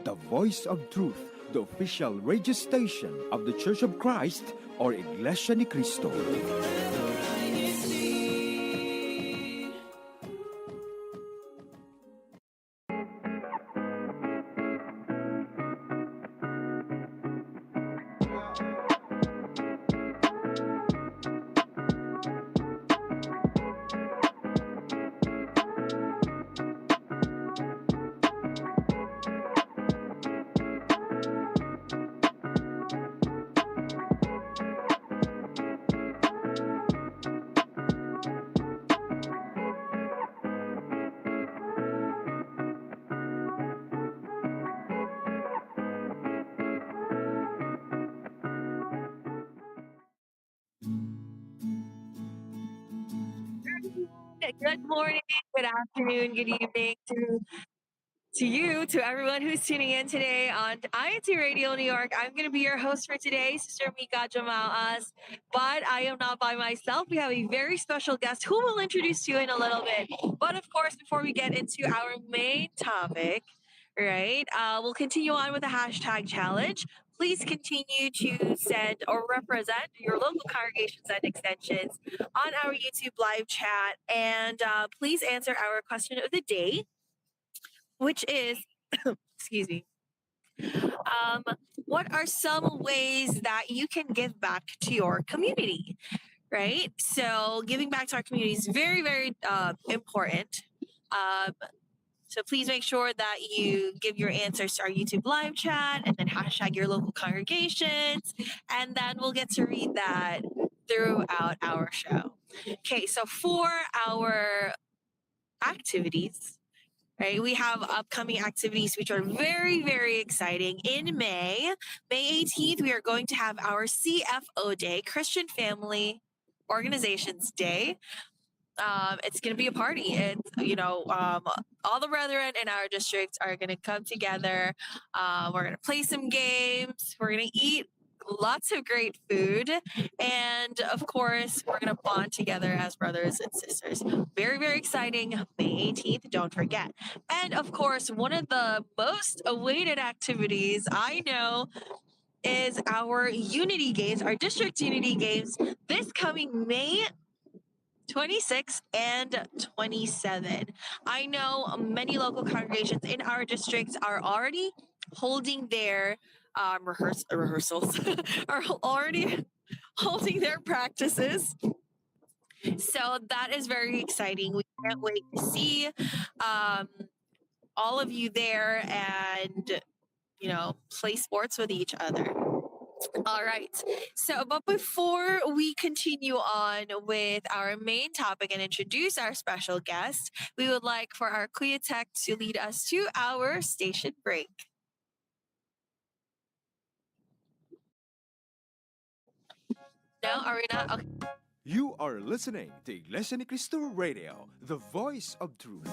the voice of truth, the official radio station of the Church of Christ or Iglesia ni Cristo. Good morning, good afternoon, good evening to everyone who's tuning in today on INCRadio New York. I'm going to be your host for today, Sister Mika Jamaas, but I am not by myself. We have a very special guest who we'll introduce to you in a little bit. But of course, before we get into our main topic, right, we'll continue on with the hashtag challenge. Please continue to send or represent your local congregations and extensions on our YouTube live chat. And please answer our question of the day, which is, excuse me, what are some ways that you can give back to your community, right? So giving back to our community is very, very important. So please make sure that you give your answers to our YouTube live chat and then hashtag your local congregations. And then we'll get to read that throughout our show. Okay, so for our activities, right, we have upcoming activities which are very, very exciting. In May 18th, we are going to have our CFO Day, Christian Family Organizations Day. It's going to be a party. It's, all the brethren in our district are going to come together. We're going to play some games. We're going to eat lots of great food. And of course, we're going to bond together as brothers and sisters. Very, very exciting. May 18th, don't forget. And of course, one of the most awaited activities I know is our Unity Games, our district Unity Games, this coming May 26th and 27th. I know many local congregations in our districts are already holding their rehearsals, are already holding their practices. So that is very exciting. We can't wait to see all of you there and, play sports with each other. All right. So, but before we continue on with our main topic and introduce our special guest, we would like for our Kuya Tech to lead us to our station break. No, are we not? Okay. You are listening to Iglesia ni Cristo Radio, the voice of truth.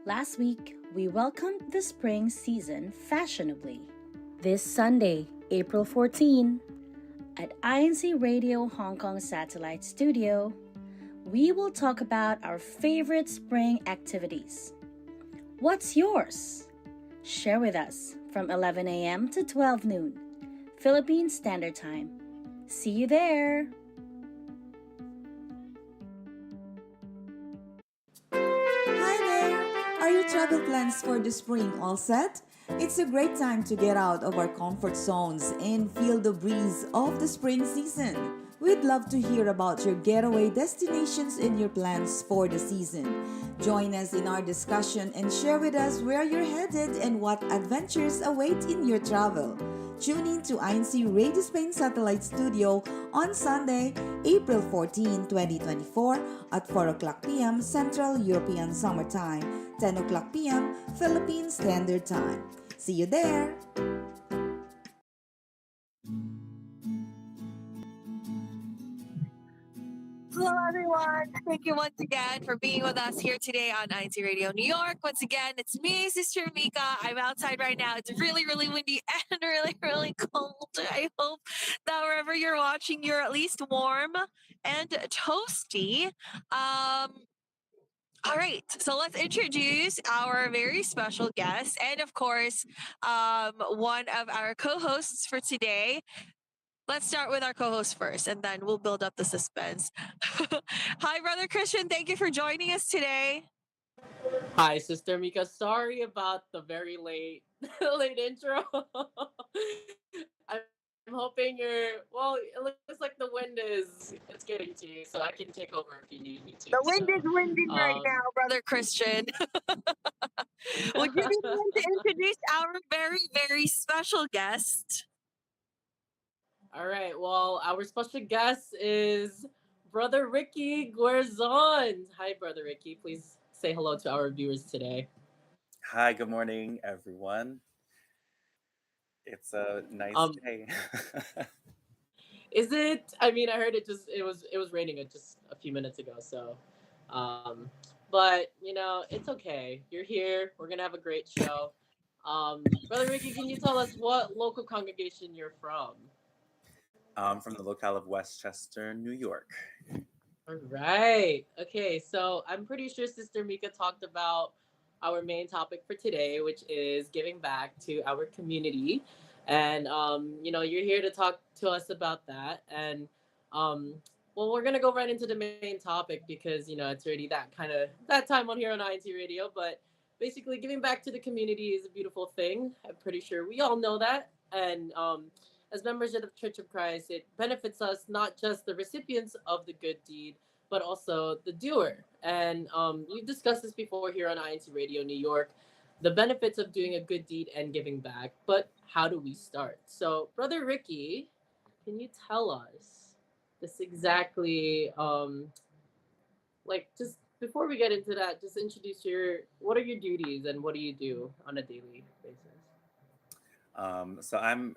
Last week, we welcomed the spring season fashionably. This Sunday, April 14, at INCRadio Hong Kong Satellite Studio, we will talk about our favorite spring activities. What's yours? Share with us from 11 a.m. to 12 noon, Philippine Standard Time. See you there! Are your travel plans for the spring all set? It's a great time to get out of our comfort zones and feel the breeze of the spring season. We'd love to hear about your getaway destinations and your plans for the season. Join us in our discussion and share with us where you're headed and what adventures await in your travel. Tune in to INCRadio Spain Satellite Studio on Sunday, April 14, 2024 at 4 o'clock p.m. Central European Summer Time, 10 o'clock p.m. Philippine Standard Time. See you there! Hello, everyone. Thank you once again for being with us here today on INCRadio New York. Once again, it's me, Sister Mika. I'm outside right now. It's really, really windy and really, really cold. I hope that wherever you're watching, you're at least warm and toasty. All right, so let's introduce our very special guest, and of course, one of our co-hosts for today. Let's start with our co-host first, and then we'll build up the suspense. Hi, Brother Christian. Thank you for joining us today. Hi, Sister Mika. Sorry about the very late late intro. I'm hoping it looks like the wind it's getting to you, so I can take over if you need me to. The So, wind is winding right now, Brother Christian. Would you be willing to introduce our very, very special guest? all right. Well, our special guest is Brother Ricky Guerzon. Hi, Brother Ricky. Please say hello to our viewers today. Hi, good morning, everyone. It's a nice Um, day. Is it? I mean, I heard it was raining just a few minutes ago. So, um, but it's okay. You're here. We're gonna have a great show. Brother Ricky, can you tell us what local congregation you're from? From the locale of Westchester, New York. All right. Okay. So I'm pretty sure Sister Mika talked about our main topic for today, which is giving back to our community. And, you're here to talk to us about that. And, um, well, we're going to go right into the main topic because, it's already that time on here on INT Radio. But basically, giving back to the community is a beautiful thing. I'm pretty sure we all know that. And, as members of the Church of Christ, it benefits us, not just the recipients of the good deed, but also the doer. And we've discussed this before here on INC Radio New York, the benefits of doing a good deed and giving back. But how do we start? So, Brother Ricky, can you tell us this exactly? Just before we get into that, just introduce what are your duties and what do you do on a daily basis? So I'm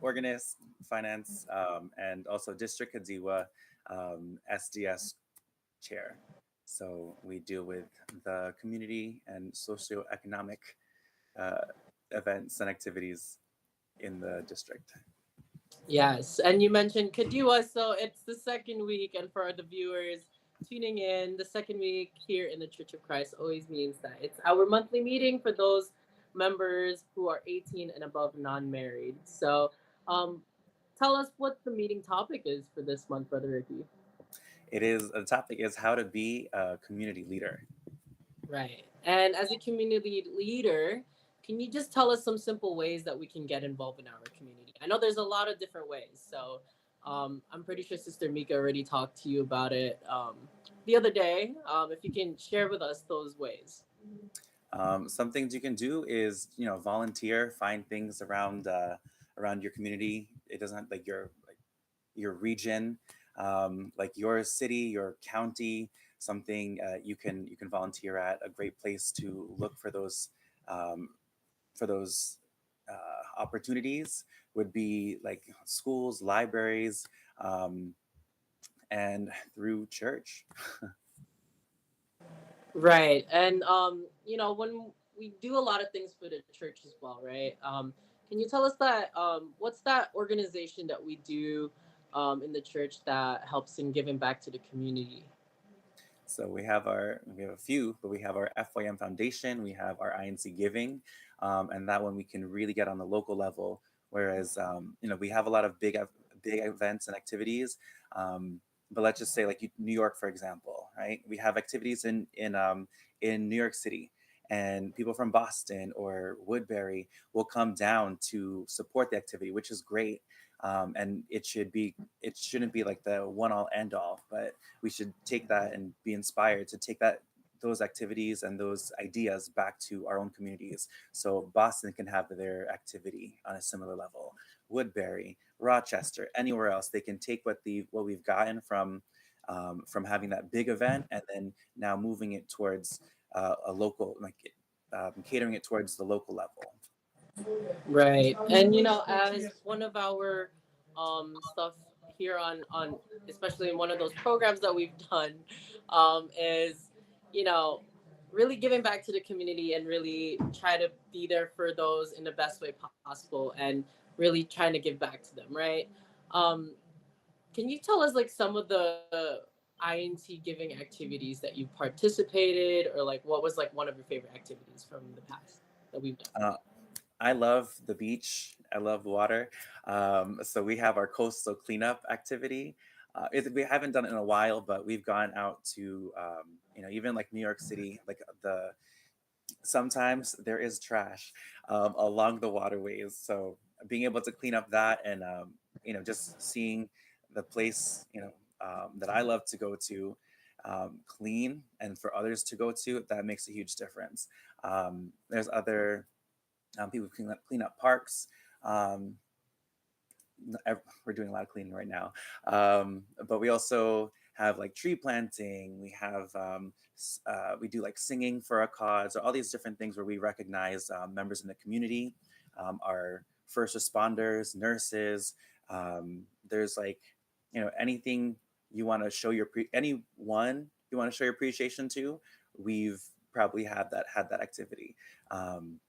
organist, finance, and also District Kadiwa SDS chair. So we deal with the community and socioeconomic uh, events and activities in the district. Yes, and you mentioned Kadiwa, so it's the second week, and for the viewers tuning in, the second week here in the Church of Christ always means that it's our monthly meeting for those members who are 18 and above non-married. So, um, tell us what the meeting topic is for this month, Brother Ricky. The topic is how to be a community leader. Right, and as a community leader, can you just tell us some simple ways that we can get involved in our community? I know there's a lot of different ways, so I'm pretty sure Sister Mika already talked to you about it the other day. If you can share with us those ways. Some things you can do is, volunteer, find things around your community. It doesn't have your region, like your city, your county, something you can volunteer at. A great place to look um, for those opportunities would be like schools, libraries, and through church. Right, and when we do a lot of things for the church as well, right? Can you tell us that what's that organization that we do in the church that helps in giving back to the community? So we have a few, but we have our FYM Foundation, we have our INC Giving, and that one we can really get on the local level. Whereas we have a lot of big events and activities, but let's just say like New York, for example, right? We have activities in New York City, and people from Boston or Woodbury will come down to support the activity, which is great. And it shouldn't be like the one all end all, but we should take that and be inspired to take those activities and those ideas back to our own communities. So Boston can have their activity on a similar level. Woodbury, Rochester, anywhere else, they can take what we've gotten from having that big event, and then now moving it towards a local, catering it towards the local level. Right, and as one of our stuff here on especially in one of those programs that we've done, is you know really giving back to the community and really try to be there for those in the best way possible and really trying to give back to them, right? Um, can you tell us like some of the INT giving activities that you participated, or like what was like one of your favorite activities from the past that we've done? Uh, I love the beach. I love water. So we have our coastal cleanup activity. We haven't done it in a while, but we've gone out to, even like New York City, like sometimes there is trash along the waterways. So being able to clean up that and, just seeing the place, that I love to go to clean and for others to go to, that makes a huge difference. There's other people clean up parks. Um, we're doing a lot of cleaning right now, but we also have like tree planting. We have we do like singing for our cause, or all these different things where we recognize members in the community, our first responders, nurses. There's like anything you want to show anyone you want to show your appreciation to. We've probably had that activity. Um,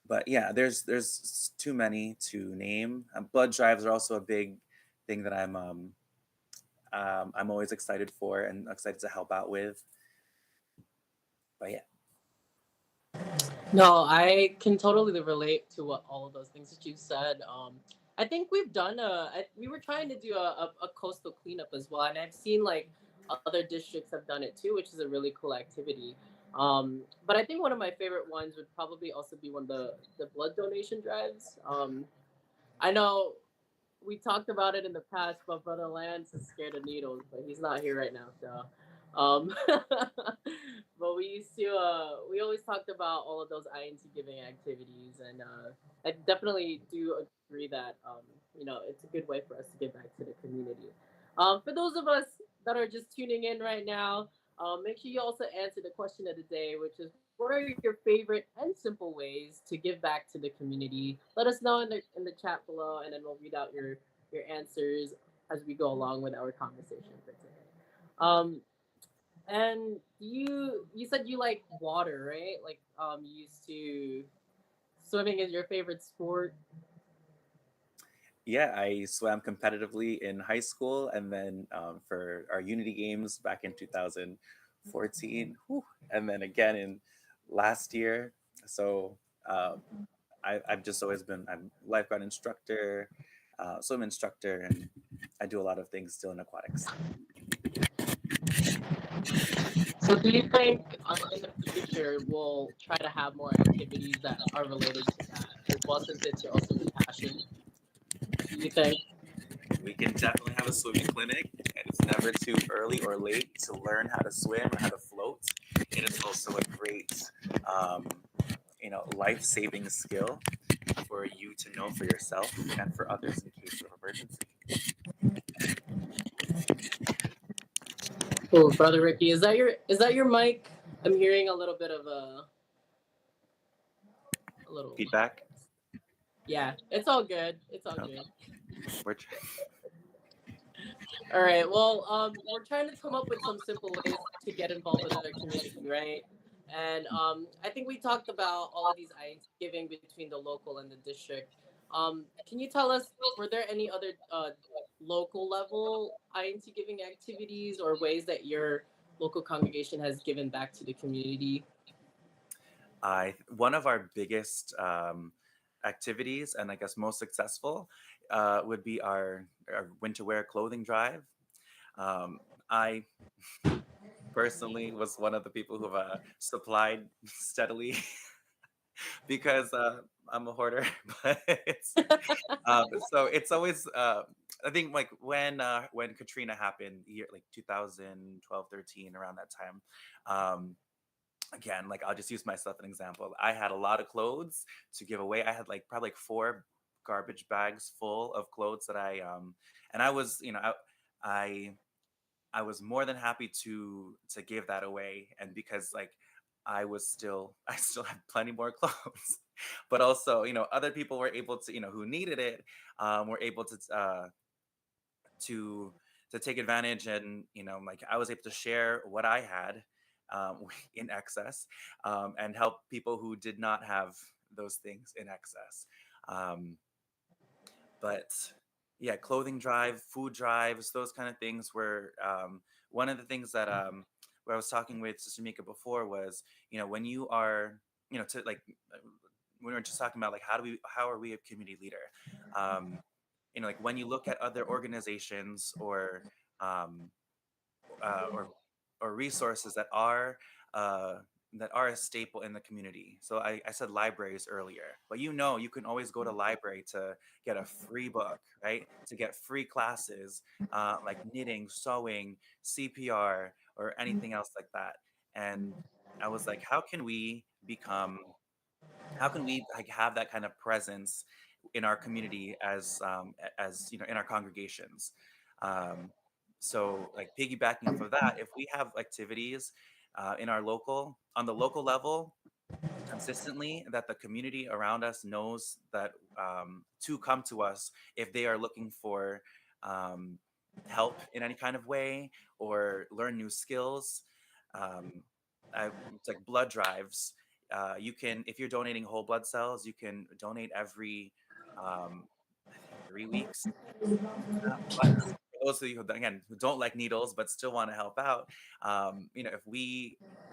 but yeah, there's too many to name. Blood drives are also a big thing that I'm always excited for and excited to help out with. But yeah, No, I can totally relate to what all of those things that you said. I think we've done we were trying to do a coastal cleanup as well, and I've seen like other districts have done it too, which is a really cool activity. But I think one of my favorite ones would probably also be one of the blood donation drives. I know we talked about it in the past, but Brother Lance is scared of needles, but he's not here right now. So, but we always talked about all of those INT giving activities, and I definitely do agree that it's a good way for us to give back to the community. For those of us that are just tuning in right now, make sure you also answer the question of the day, which is, what are your favorite and simple ways to give back to the community? Let us know in the chat below, and then we'll read out your answers as we go along with our conversation for today. Um, and you said you like water, right? Like you used to swimming is your favorite sport. yeah, I swam competitively in high school, and then for our Unity games back in 2014, whew, and then again in last year. So I've just always been I'm lifeguard instructor, swim instructor, and I do a lot of things still in aquatics. So do you think in the future we'll try to have more activities that are related to that as well, since it's also your passion? Do you think? We can definitely have a swimming clinic, and it's never too early or late to learn how to swim or how to float. It is also a great, um, life-saving skill for you to know for yourself and for others in case of emergency. Oh, brother Ricky, is that your mic? I'm hearing a little bit of a little. Feedback? Yeah, it's all good. It's all Okay. good. We're All right. Well, we're trying to come up with some simple ways to get involved with our community, right? And I think we talked about all of these INT giving between the local and the district. Can you tell us, were there any other local level INT giving activities or ways that your local congregation has given back to the community? One of our biggest activities, and I guess most successful, would be our winter wear clothing drive. I personally was one of the people who supplied steadily because I'm a hoarder. But so it's always I think like when Katrina happened, year like 2012, 13, around that time. Again, like I'll just use myself an example. I had a lot of clothes to give away. I had like probably like four garbage bags full of clothes that and I was, I I was more than happy to give that away, and because like I still had plenty more clothes, but also other people were able to who needed it were able to to take advantage, and like I was able to share what I had in excess, and help people who did not have those things in excess. Um, but yeah, clothing drive, food drives, those kind of things were one of the things that where I was talking with Sister Mika before was, when you are, to like when we were just talking about like how are we a community leader, um, like when you look at other organizations um, or resources uh, that are a staple in the community. So I said libraries earlier, but you can always go to library to get a free book, right? To get free classes like knitting, sewing, CPR, or anything else like that. And I was like, how can we like have that kind of presence in our community as in our congregations. um, so like piggybacking for that, if we have activities in our local on the local level consistently, that the community around us knows that to come to us if they are looking for um, help in any kind of way or learn new skills. um, it's like blood drives. You can, if you're donating whole blood cells, you can donate every I think 3 weeks. But for those of you who, again, who don't like needles but still want to help out,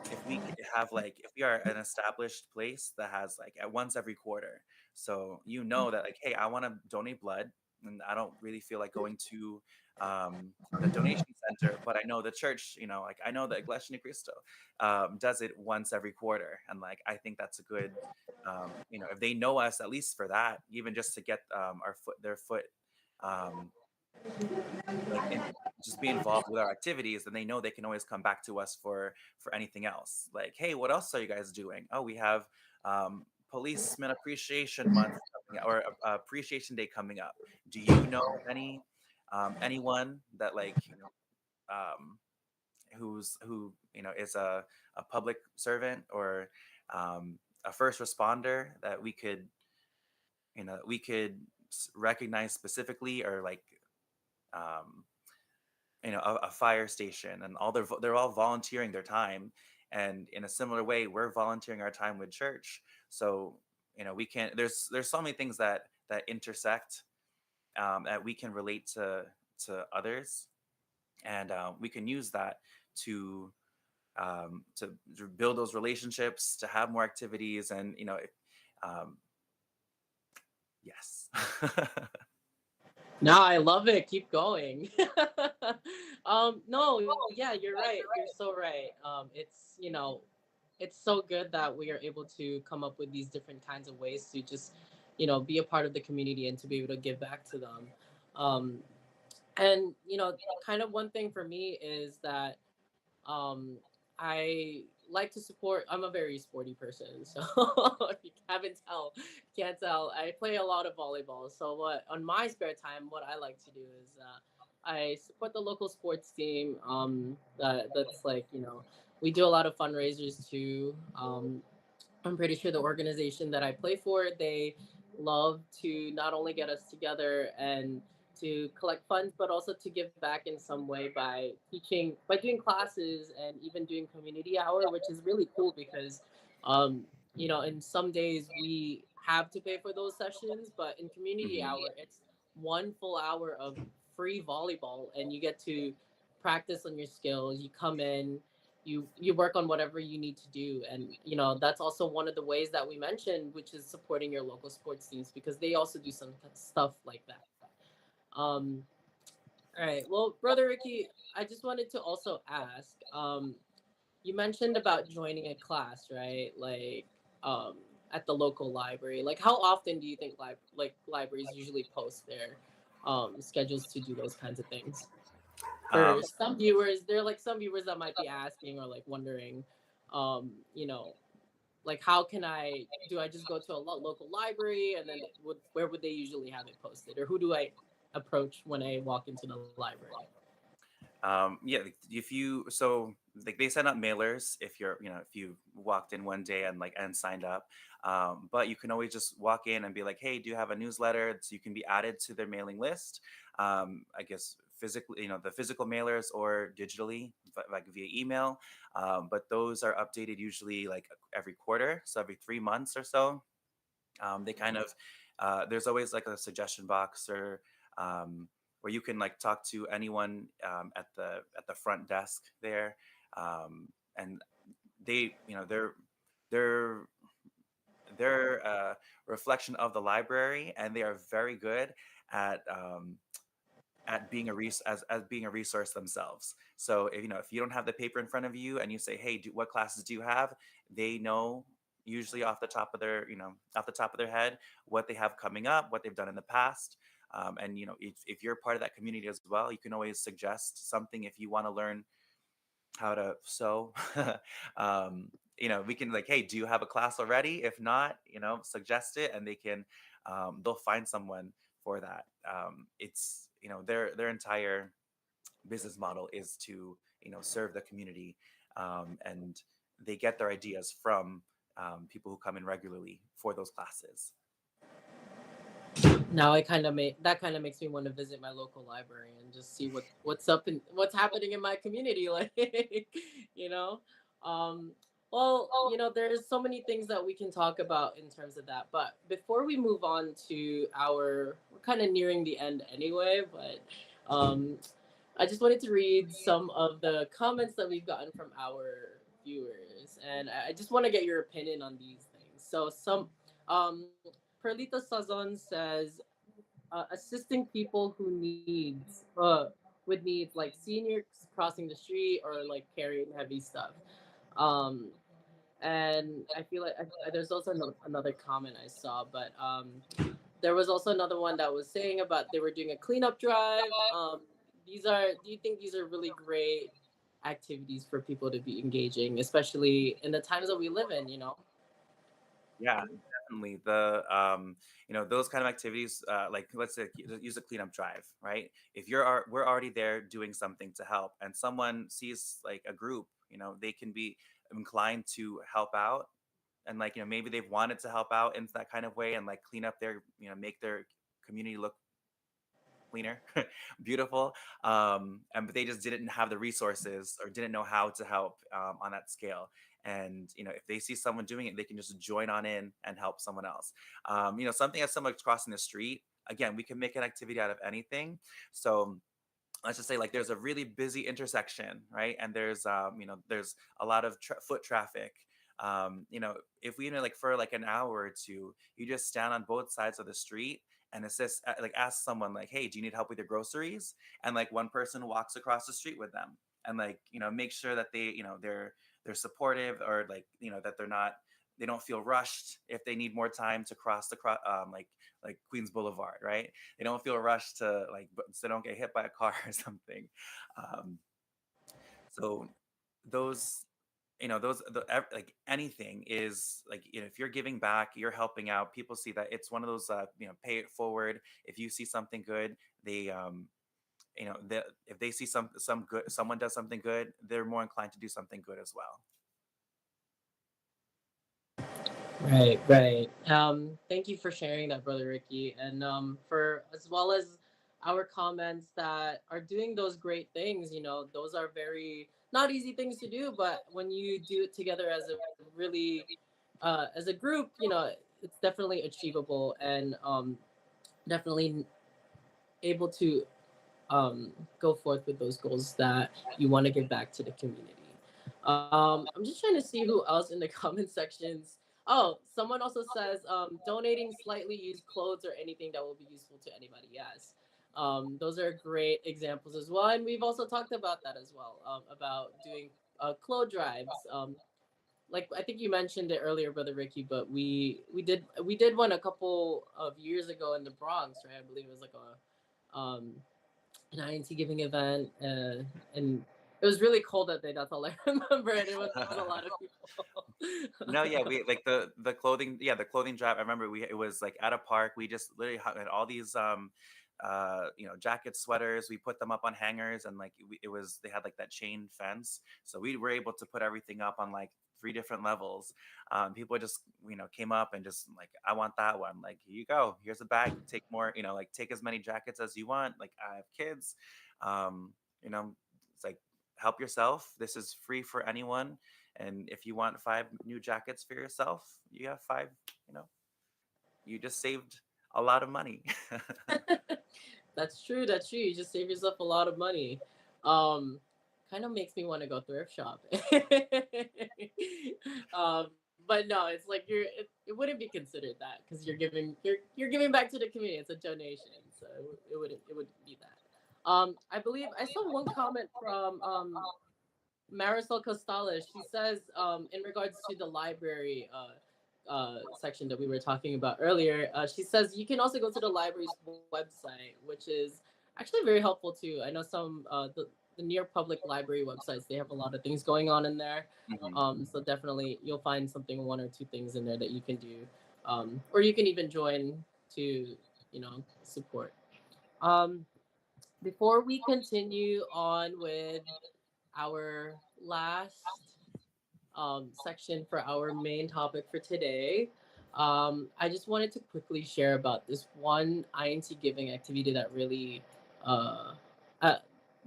if we have like if we are an established place that has like at once every quarter, so that like, hey, I want to donate blood, and I don't really feel like going to the donation center, but I know the church, like I know the Iglesia Ni Cristo does it once every quarter, and like I think that's a good, if they know us at least for that, even just to get their foot um, like and just be involved with our activities, then they know they can always come back to us for anything else. Like, hey, what else are you guys doing? Oh, we have policeman appreciation month coming or appreciation day coming up. Do you know anyone that like um who is a public servant or a first responder that we could recognize specifically, or like um a fire station, and they're all volunteering their time, and in a similar way we're volunteering our time with church. So we can there's so many things that intersect, that we can relate to others, and we can use that to to build those relationships, to have more activities, and um, yes. No, I love it. Keep going. No, yeah, you're right. You're so right. It's so good that we are able to come up with these different kinds of ways to just, be a part of the community and to be able to give back to them. Um, and kind of one thing for me is that I like to support. I'm a very sporty person, so if you haven't tell, can't tell. I play a lot of volleyball. So what on my spare time, what I like to do is I support the local sports team. That's like we do a lot of fundraisers too. I'm pretty sure the organization that I play for, they love to not only get us together and to collect funds, but also to give back in some way by doing classes and even doing community hour, which is really cool because, um, in some days we have to pay for those sessions, but in community Mhm. hour, it's 1 full hour of free volleyball, and you get to practice on your skills. You come in, you work on whatever you need to do, and that's also one of the ways that we mentioned, which is supporting your local sports teams because they also do some stuff like that. um all right, well, brother Ricky, I just wanted to also ask, you mentioned about joining a class, right? Like, um at the local library, like how often do you think libraries usually post their schedules to do those kinds of things? For um, some viewers, there are like some viewers that might be asking or like wondering, um, you know, like how can I do I just go to a local library, and then where would they usually have it posted, or who do I approach when I walk into the library? yeah, like, if you so like they send out mailers if if you walked in one day and signed up, but you can always just walk in and be like, hey, do you have a newsletter? So you can be added to their mailing list. I guess physically, the physical mailers or digitally, like via email. But those are updated usually like every quarter, so every 3 months or so. They kind of there's always like a suggestion box or where you can like talk to anyone at the front desk there, and they they're they're a reflection of the library, and they are very good at being as being a resource themselves. So if you don't have the paper in front of you and you say, hey, what classes do you have, they know usually off the top of their head what they have coming up, what they've done in the past. And if you're part of that community as well, you can always suggest something if you want to learn how to sew. We can like, hey, do you have a class already? If not, suggest it, and they'll find someone for that. It's their entire business model is to serve the community, and they get their ideas from people who come in regularly for those classes. Now I kind of make that kind of makes me want to visit my local library and just see what's up and what's happening in my community. Like, you know, um, well, there's so many things that we can talk about in terms of that. But before we move on to we're kind of nearing the end anyway. But I just wanted to read some of the comments that we've gotten from our viewers, and I just want to get your opinion on these things. So um, Perlita Sazon says, assisting people who needs with needs like seniors crossing the street or like carrying heavy stuff. Um, and I feel like there's also another comment I saw, but there was also another one that was saying about they were doing a cleanup drive. Do you think these are really great activities for people to be engaging, especially in the times that we live in? Yeah, definitely. Those kind of activities, like let's say use a cleanup drive, right? If we're already there doing something to help, and someone sees like a group, they can be inclined to help out, and like maybe they've wanted to help out in that kind of way and like clean up make their community look cleaner, beautiful. And but they just didn't have the resources or didn't know how to help on that scale. And if they see someone doing it, they can just join on in and help someone else. Something as someone's crossing the street. Again, we can make an activity out of anything. So let's just say like there's a really busy intersection, right? And there's a lot of foot traffic. If we like for like an hour or two, you just stand on both sides of the street and assist, like ask someone like, hey, do you need help with your groceries? And like one person walks across the street with them, and like make sure that they're supportive, or like that they don't feel rushed if they need more time to cross like Queens Boulevard, right? They don't feel rushed to so they don't get hit by a car or something. Um, so those like anything is like if you're giving back, you're helping out. People see that it's one of those pay it forward. If you see something good, they if they see some good, someone does something good, they're more inclined to do something good as well. Right, right. Thank you for sharing that, Brother Ricky, and for as well as our comments that are doing those great things. Those are very not easy things to do, but when you do it together as a really as a group, it's definitely achievable and definitely able to go forth with those goals that you want to give back to the community. I'm just trying to see who else in the comment sections. Oh, someone also says donating slightly used clothes or anything that will be useful to anybody. Yes. Those are great examples as well. And we've also talked about that as well, about doing clothes drives. Like I think you mentioned it earlier, Brother Ricky, but we did one a couple of years ago in the Bronx, right? I believe it was like an INT giving event, and it was really cold that day. That's all I remember, and it was a lot of No, people. yeah, we like the clothing, yeah, the clothing drive. I remember it was like at a park. We just literally had all these jackets, sweaters. We put them up on hangers, and like they had like that chain fence, so we were able to put everything up on like three different levels. People just came up and just like, I want that one. Like, here you go. Here's a bag. Take more. Like take as many jackets as you want. Like I have kids. You know, it's like help yourself. This is free for anyone. And if you want 5 new jackets for yourself, you have 5, you know, you just saved a lot of money. That's true. That's true. You just save yourself a lot of money. Um, Kind of makes me want to go thrift shop. But no, it's like it wouldn't be considered that because you're giving back to the community. It's a donation, so it would be that. I believe I saw one comment from Marisol Costales. She says, in regards to the library section that we were talking about earlier, she says you can also go to the library's website, which is actually very helpful too. I know some the near public library websites, they have a lot of things going on in there. Mhm. So definitely you'll find something, one or two things in there that you can do, or you can even join to support. Um, Before we continue on with our last section for our main topic for today, I just wanted to quickly share about this one INT giving activity uh, uh,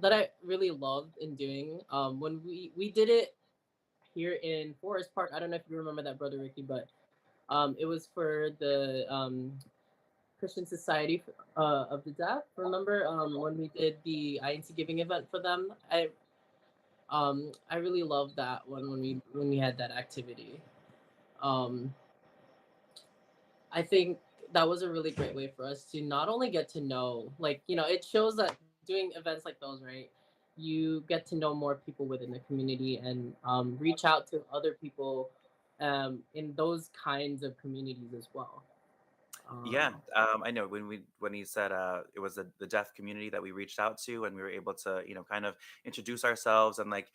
that I really loved in doing. When we did it here in Forest Park. I don't know if you remember that, Brother Ricky, but it was for the Christian Society of the Deaf. Remember when we did the INT giving event for them? I really loved that one when we had that activity. Um, I think that was a really great way for us to not only get to know, like, it shows that doing events like those, right? You get to know more people within the community and reach out to other people in those kinds of communities as well. Yeah, Um, I know when he said it was the deaf community that we reached out to, and we were able to kind of introduce ourselves and like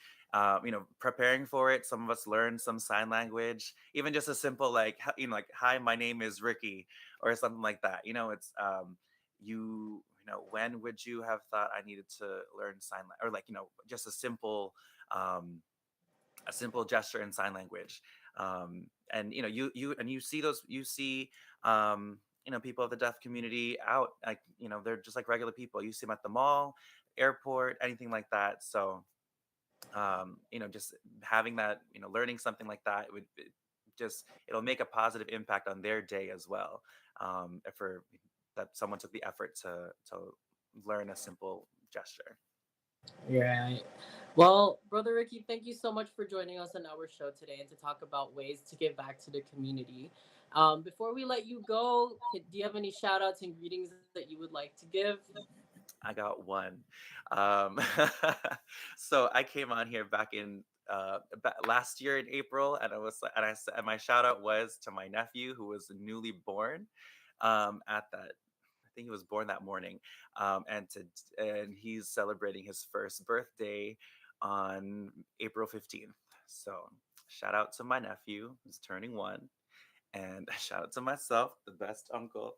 preparing for it. Some of us learned some sign language, even just a simple like like hi, my name is Ricky or something like that. It's when would you have thought I needed to learn sign language or like just um, a simple gesture in sign language. And you see people of the deaf community out, like they're just like regular people. You see them at the mall, airport, anything like that. So just having that, learning something like that it'll make a positive impact on their day as well. For that someone took the effort to learn a simple gesture. Right. Well, Brother Ricky, thank you so much for joining us on our show today and to talk about ways to give back to the community. Before we let you go, do you have any shout outs and greetings that you would like to give? I got one. Um, so I came on here back in last year in April, and I was and I said and my shout out was to my nephew who was newly born. At that, I think he was born that morning, and he's celebrating his first birthday on April 15th. So shout out to my nephew who's turning 1, and shout out to myself, the best uncle.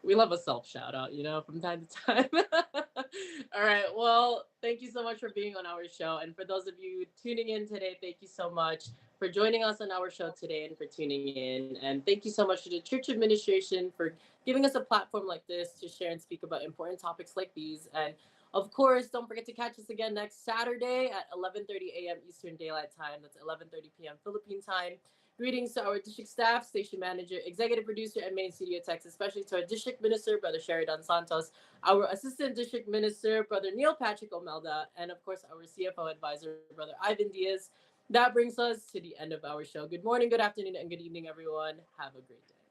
We love a self shout out, from time to time. All right. Well, thank you so much for being on our show. And for those of you tuning in today, thank you so much for joining us on our show today and for tuning in. And thank you so much to the church administration for giving us a platform like this to share and speak about important topics like these. And of course, don't forget to catch us again next Saturday at 11:30 a.m. Eastern Daylight Time. That's 11:30 p.m. Philippine time. Greetings to our district staff, station manager, executive producer, and main studio techs, especially to our district minister, Brother Sheridan Santos, our assistant district minister, Brother Neil Patrick Omelda, and of course, our CFO advisor, Brother Ivan Diaz. That brings us to the end of our show. Good morning, good afternoon, and good evening, everyone. Have a great day.